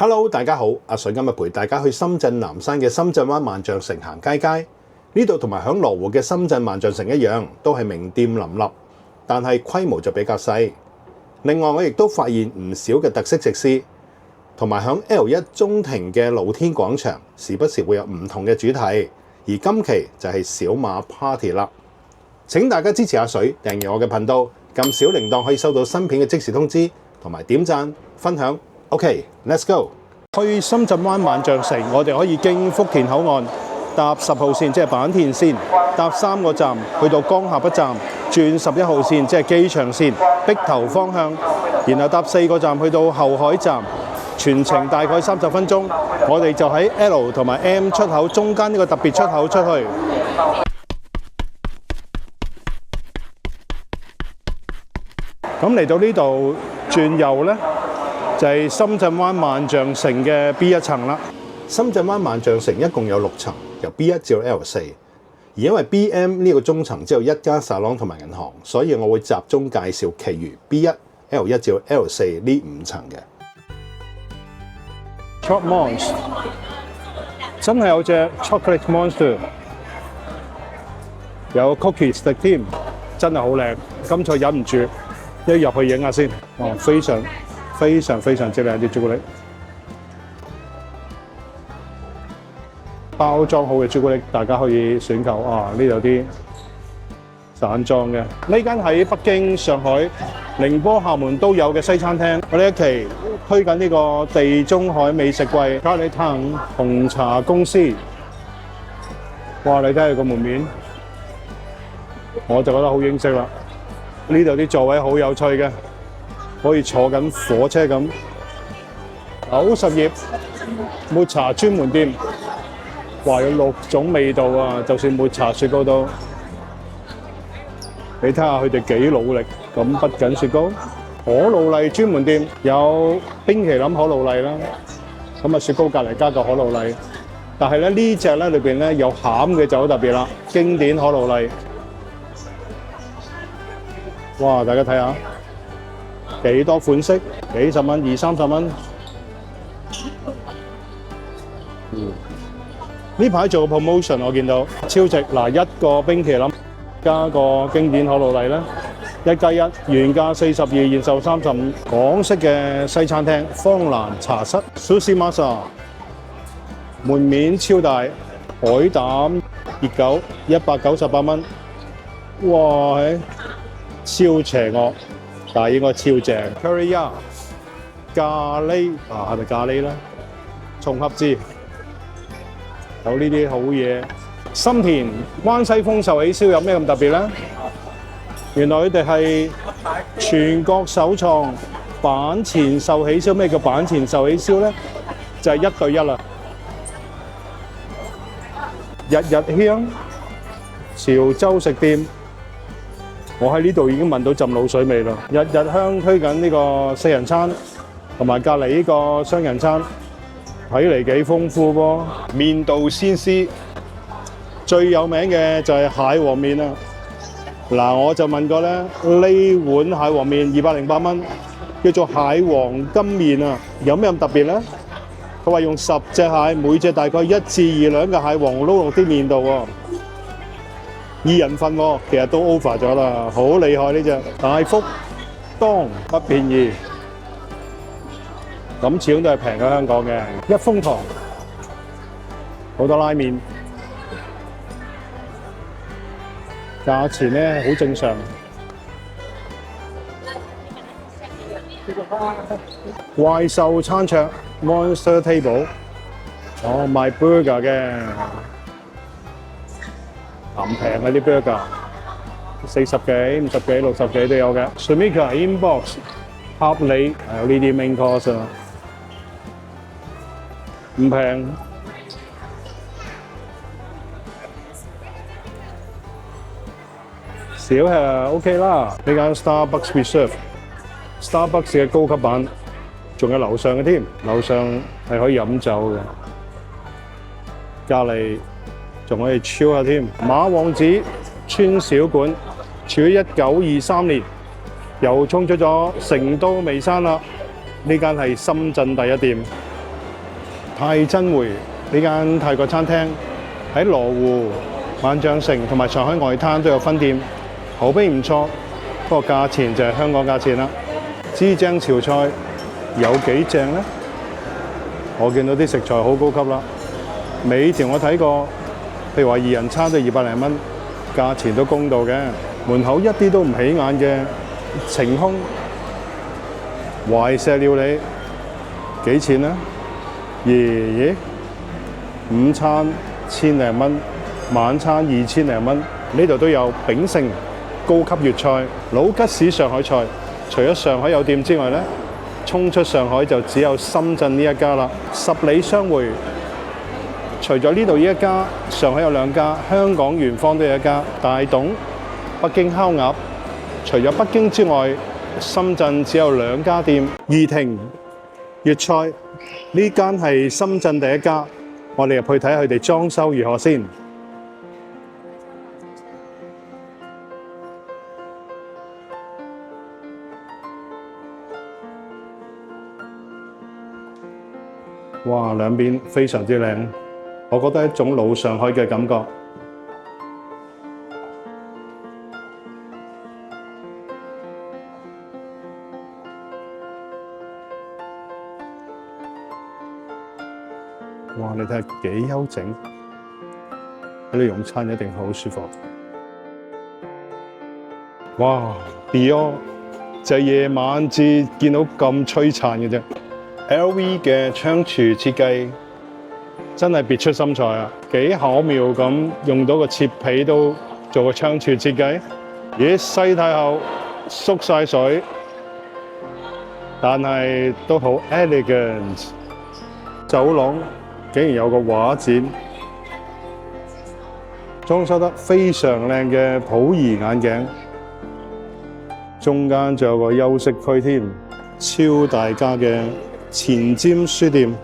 Hello， 大家好，阿水今日陪大家去深圳南山嘅深圳灣萬象城行街。呢度同埋響羅湖嘅深圳萬象城一樣，都係名店林立，但係規模就比較細。另外，我亦都發現唔少嘅特色食肆，同埋響 L1 中庭嘅露天廣場，時不時會有唔同嘅主題。而今期就係小馬 Party 啦。請大家支持阿水，訂閱我嘅頻道，撳小鈴鐺可以收到新片嘅即時通知，同埋點讚分享。OK，let's go。去深圳灣萬象城，我哋可以經福田口岸搭10號線，即係坂田線，搭3個站去到江峽一站，轉11號線，即係機場線，碧頭方向，然後搭4個站去到後海站，全程大概30分鐘。我哋就喺 L 同埋 M 出口中間呢個特別出口出去。咁嚟到呢度轉右呢，就係深圳灣萬象城嘅 B1 層啦。深圳灣萬象城一共有6層，由 B1 至到 L4。而因為 BM 呢個中層只有1間沙龍同埋銀行，所以我會集中介紹其餘 B1、L1 至到 L4 呢5層嘅。Choc Monster 真係有隻 Chocolate Monster， 有 Cookie Stick 添，真係好靚。今次忍唔住一入去影下先，非常之靚啲朱古力，包裝好嘅朱古力，大家可以選購。呢度啲散裝嘅，呢間喺北京、上海、寧波、廈門都有嘅西餐廳，我哋一期推緊呢個地中海美食季，Charlie Tang 紅茶公司。哇！你睇下個門面，我就覺得好英式啦。呢度啲座位好有趣嘅，可以坐緊火車咁。90頁抹茶專門店，話有6種味道啊！就算抹茶雪糕都，你睇下佢哋幾努力咁畢緊雪糕。可露麗專門店有冰淇淋可露麗啦，咁啊雪糕隔離加個可露麗。但係咧呢隻咧裏邊咧有餡嘅就好特別啦，經典可露麗。哇！大家睇下幾多款式，幾十蚊、20-30蚊。呢排做個 promotion 我見到超值嗱，一個冰淇淋加個經典可露麗咧，1+1原價42，現售35。港式嘅西餐廳方蘭茶室 Sushi Masa 門面超大，海膽熱狗198蚊。哇！超邪惡，但係應該超正。Curry 咖喱係咪咖喱啦？松合志有呢啲好嘢。深田灣西風壽喜燒有咩咁特別咧？原來佢哋係全國首創板前壽喜燒。咩叫板前壽喜燒咧？就係1對1啦。日日香潮州食店。我喺呢度已經聞到浸滷水味啦！日日香推緊呢個4人餐，同埋隔離呢個雙人餐，睇嚟幾豐富噃。麵道鮮師最有名嘅就係蟹黃麵啦。嗱，我就問過咧，呢碗蟹黃麵208蚊，叫做蟹黃金麵啊，有咩咁特別咧？佢話用10隻蟹，每隻大概1至2兩嘅蟹黃撈落啲麵度喎。2人份喎，其實都 over 咗啦，好厲害呢隻大福當不便宜，咁始終都係平過香港嘅。一風堂好多拉麵，價錢咧好正常。怪獸餐桌 Monster Table， 賣 burger 嘅。咁平啊啲 burger， 40幾、50幾、60幾都有嘅。Sumika Inbox 合理，有呢啲 main course 啊，唔平。少係 OK 啦。呢間 Starbucks Reserve，Starbucks 嘅高級版，仲有樓上嘅添，樓上係可以飲酒嘅，隔離。仲可以超下添。馬王子川小館，處於1923年，又衝出咗成都微山啦。呢間係深圳第一店，泰珍匯呢間泰國餐廳喺羅湖、萬象城同埋上海外灘都有分店，口碑唔錯，不過價錢就係香港價錢啦。枝江潮菜有幾正呢？我見到啲食材好高級啦，美團我睇過，譬如話2人餐都200零蚊，價錢都公道嘅。門口一啲都唔起眼嘅晴空懷石料理幾錢呢？咦，午餐1000零蚊，晚餐2000零蚊。呢度都有炳勝高級粵菜、老吉士上海菜。除咗上海有店之外呢，衝出上海就只有深圳呢一家啦。十里相會，除咗呢度呢一家，上海有2家，香港元芳都有一家。大董、北京烤鴨，除咗北京之外，深圳只有2家店。怡庭粵菜呢間係深圳第一家，我哋入去睇下佢哋裝修如何先。哇，兩邊非常之靚，我覺得一種老上海嘅感覺。哇，你睇下幾幽靜，喺度用餐一定好舒服。哇 ，Dior 就係夜晚至見到咁璀璨嘅啫。LV 嘅窗櫥設計真係別出心裁啊！幾巧妙咁用到個切皮都做個窗櫥設計。咦，西太后縮晒水，但係都好 elegant。走廊竟然有個畫展，裝修得非常靚嘅溥儀眼鏡，中間仲有個休息區添，超大家嘅前瞻書店。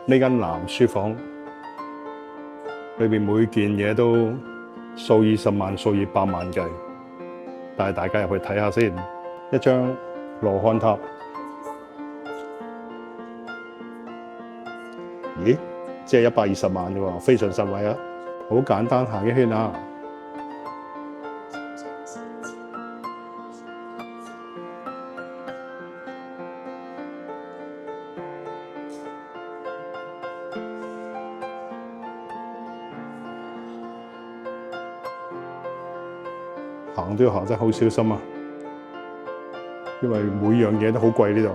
呢間男書房裏邊每件嘢都數以十萬、數以百萬計，帶大家入去睇下先。一張羅漢塔，咦？即係120萬啫喎，非常實惠啊！好簡單行一圈啊！行都要行得好小心啊，因為每樣嘢都好貴呢度。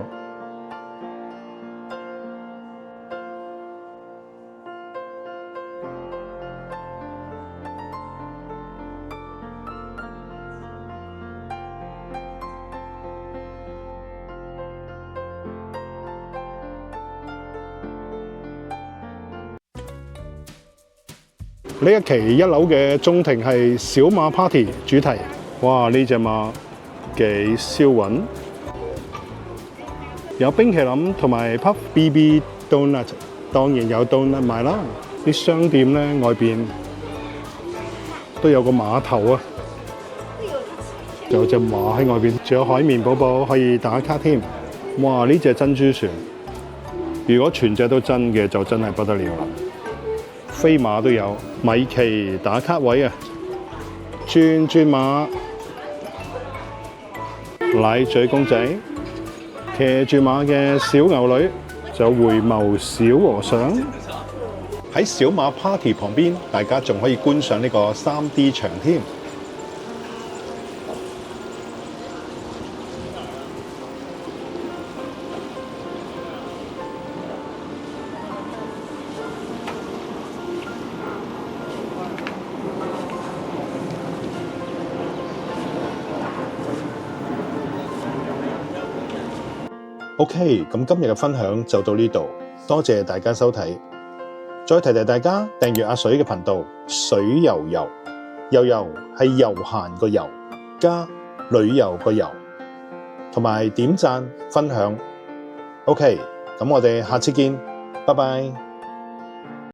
呢一期1樓嘅中庭係小馬 party 主題，哇！呢隻馬幾銷魂，有冰淇淋同埋 Puff BB Donut， 當然有 donut 賣啦。啲商店咧外邊都有個碼頭啊，有隻馬喺外邊，仲有海綿寶寶可以打卡添。哇！呢隻珍珠船，如果全隻都真嘅，就真係不得了啦。飛馬都有，米奇打卡位啊，轉馬，奶嘴公仔，騎住馬嘅小牛女，就回眸小和尚。喺小馬 party 旁邊，大家仲可以觀賞呢個3D 牆添。OK，咁今日嘅分享就到呢度，多謝大家收睇。再提提大家訂閱阿水嘅頻道，水游游，游游係悠閒個游，加旅遊個遊，同埋點讚分享。OK，咁我哋下次見，拜拜。